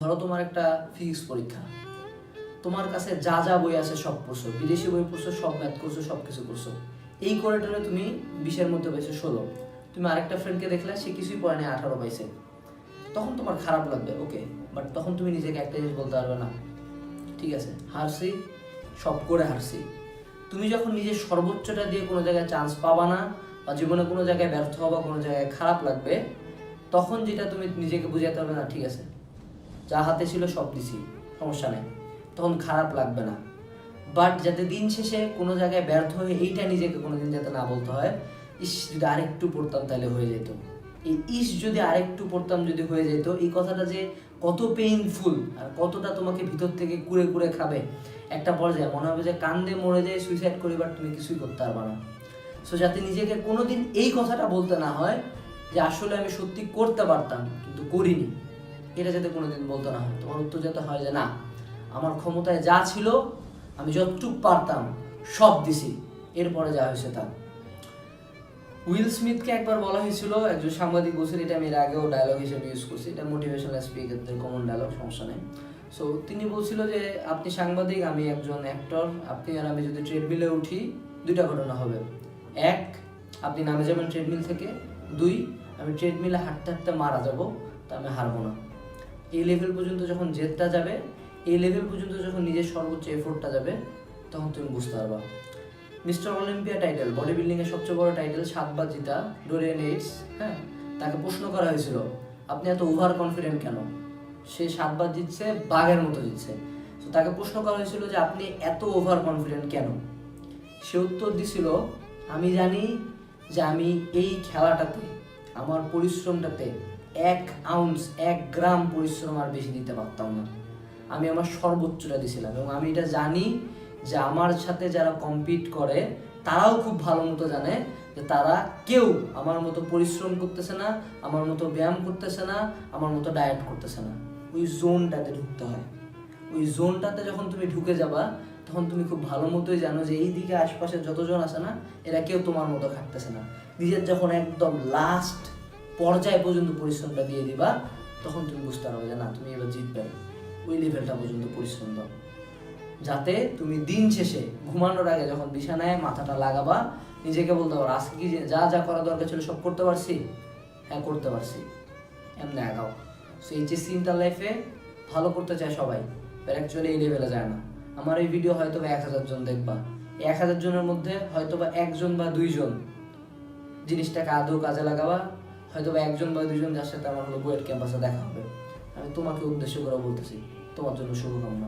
ধরো তোমার একটা ফিজিক্স পরীক্ষা, তোমার কাছে যা যা বই আছে সব পড়ছো, বিদেশি বই পড়ছো, সব ম্যাথ করছো, সব কিছু করছো, এই কোয়ার্টারে তুমি 20-এর মধ্যে পাইছো 16। তুমি আরেকটা ফ্রেন্ডকে দেখলে সে কিছুই পড়ে নাই, 18 পাইছে। তখন তোমার খারাপ লাগবে, ওকে, বাট তখন তুমি নিজেকে একটা জিনিস বলতে পারবে না, ঠিক আছে হারছি, সব করে হারছি। তুমি যখন নিজের সর্বোচ্চটা দিয়ে কোনো জায়গায় চান্স পাবা না, বা জীবনে কোনো জায়গায় ব্যর্থ হবা, কোনো জায়গায় খারাপ লাগবে, তখন যেটা তুমি নিজেকে বুঝাতে পারবে না, ঠিক আছে যা হাতে ছিল সব দিছি, সমস্যা নেই, তখন খারাপ লাগবে না। বাট যাতে দিন শেষে কোনো জায়গায় ব্যর্থ হয়ে এইটা নিজেকে কোনোদিন যাতে না বলতে হয়, ইস যদি আরেকটু পড়তাম তাহলে হয়ে যেত, এই ইস যদি আরেকটু পড়তাম যদি হয়ে যেত, এই কথাটা যে কত পেইনফুল আর কতটা তোমাকে ভিতর থেকে কুড়ে কুড়ে খাবে, একটা পর্যায়ে মনে হবে যে কান্দে মরে যায়, সুইসাইড করি, বাট তুমি কিছুই করতে পারবে না। সো যাতে নিজেকে কোনোদিন এই কথাটা বলতে না হয় যে আসলে আমি সত্যি করতে পারতাম কিন্তু করিনি, এটা যাতে কোনোদিন বলতে না হয়, তোমার উত্তর যাতে হয় যে না, আমার ক্ষমতায় যা ছিল আমি যতটুক পারতাম সব দিছি, এরপরে যা হয়েছে তা। উইল স্মিথকে একবার বলা হয়েছিল, একজন সাংবাদিক বলছিল, এটা আমি এর আগেও ডায়লগ হিসেবে ইউজ করছি, এটা মোটিভেশনাল স্পিকারদের কমন ডায়লগ, সমস্যা নেই। সো তিনি বলছিল যে আপনি সাংবাদিক, আমি একজন অ্যাক্টর, আপনি আর আমি যদি ট্রেডমিলে উঠি, দুইটা ঘটনা হবে। এক, আপনি নামে যাবেন ট্রেডমিল থেকে। দুই, আমি ট্রেডমিলে হাঁটতে হাঁটতে মারা যাব, তা আমি হারবো না। এই লেভেল পর্যন্ত যখন জেদটা যাবে, এই লেভেল পর্যন্ত যখন নিজের সর্বোচ্চ এফোর্টটা যাবে, তখন তুমি বুঝতে পারবা। Mister Olympia title, body building এর সবচেয়ে বড় টাইটেল, 7বার জিতা ডোরিয়ান এইটস, হ্যাঁ, তাকে প্রশ্ন করা হয়েছিল আপনি এত ওভার কনফিডেন্ট কেন? সে 7বার জিতছে, বাঘের মতো জিতছে। তো তাকে প্রশ্ন করা হয়েছিল যে আপনি এত ওভার কনফিডেন্ট কেন? সে উত্তর দিছিল, আমি জানি যে আমি এই খেলাটাতে আমার পরিশ্রমটাতে 1 আউন্স 1 গ্রাম পরিশ্রম আর বেশি দিতে পারতাম না, আমি আমার সর্বোচ্চটা দিছিলাম, এবং আমি এটা জানি যে আমার সাথে যারা কম্পিট করে তারাও খুব ভালো মতো জানে যে তারা কেউ আমার মতো পরিশ্রম করতেছে না, আমার মতো ব্যায়াম করতেছে না, আমার মতো ডায়েট করতেছে না। ওই জোনটাতে ঢুকতে হয়, ওই জোনটাতে যখন তুমি ঢুকে যাবা, তখন তুমি খুব ভালো মতোই জানো যে এই দিকে আশপাশে যতজন আছে না, এরা কেউ তোমার মতো খাটতেছে না। নিজের যখন একদম লাস্ট পর্যায় পর্যন্ত পরিশ্রমটা দিয়ে দিবা, তখন তুমি বুঝতে পারবে যে না, তুমি এবার জিতবে। ওই লেভেলটা পর্যন্ত পরিশ্রম দাও, যাতে তুমি দিন শেষে ঘুমানোর আগে যখন বিছানায় মাথাটা লাগাবা, নিজেকে বলতে পারো আজকে কি যা যা করা দরকার ছিল সব করতে পারছি, হ্যাঁ করতে পারছি, এমনি আগাও। সো এইচএসসি ইন্টার লাইফে ভালো করতে চায় সবাই, বাট অ্যাকচুয়ালি এই লেভেলে যায় না। আমার এই ভিডিও হয়তো বা 1000 জন দেখবা, এই 1000 জনের মধ্যে হয়তো বা 1 জন বা 2 জন জিনিসটাকে আদৌ কাজে লাগাবা, হয়তো বা 1 জন বা 2 জন যার সাথে আমার হলো বুয়েট ক্যাম্পাসে দেখা হবে। আমি তোমাকে উদ্দেশ্য করে বলতেছি, তোমার জন্য শুভকামনা।